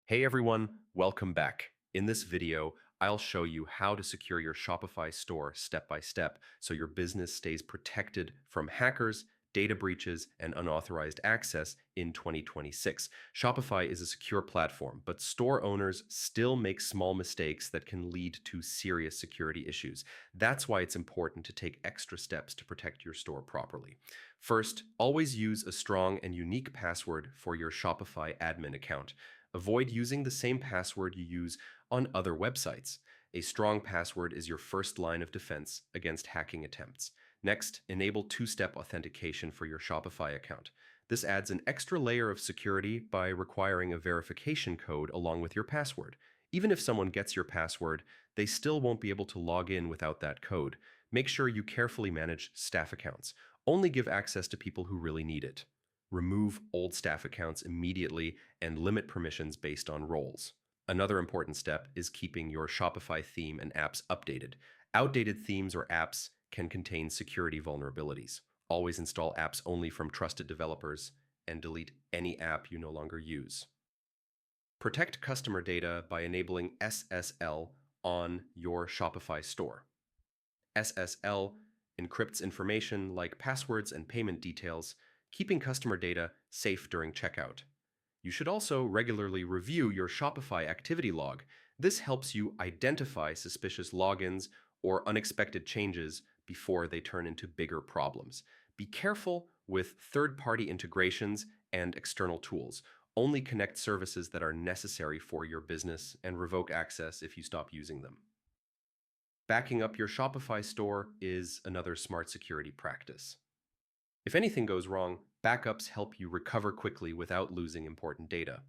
Hey everyone, welcome back. In this video, I'll show you how to secure your Shopify store step by step so your business stays protected from hackers, data breaches, and unauthorized access in 2026. Shopify is a secure platform, but store owners still make small mistakes that can lead to serious security issues. That's why it's important to take extra steps to protect your store properly. First, always use a strong and unique password for your Shopify admin account. Avoid using the same password you use on other websites. A strong password is your first line of defense against hacking attempts. Next, enable two-step authentication for your Shopify account. This adds an extra layer of security by requiring a verification code along with your password. Even if someone gets your password, they still won't be able to log in without that code. Make sure you carefully manage staff accounts. Only give access to people who really need it. Remove old staff accounts immediately and limit permissions based on roles. Another important step is keeping your Shopify theme and apps updated. Outdated themes or apps can contain security vulnerabilities. Always install apps only from trusted developers and delete any app you no longer use. Protect customer data by enabling SSL on your Shopify store. SSL encrypts information like passwords and payment details, keeping customer data safe during checkout. You should also regularly review your Shopify activity log. This helps you identify suspicious logins or unexpected changes before they turn into bigger problems. Be careful with third-party integrations and external tools. Only connect services that are necessary for your business and revoke access if you stop using them. Backing up your Shopify store is another smart security practice. If anything goes wrong, backups help you recover quickly without losing important data.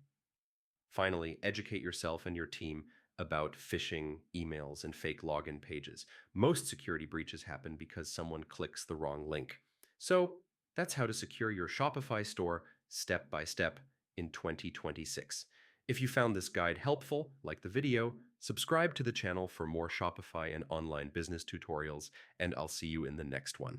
Finally, educate yourself and your team about phishing emails and fake login pages. Most security breaches happen because someone clicks the wrong link. So, that's how to secure your Shopify store step by step in 2026. If you found this guide helpful, like the video, subscribe to the channel for more Shopify and online business tutorials, and I'll see you in the next one.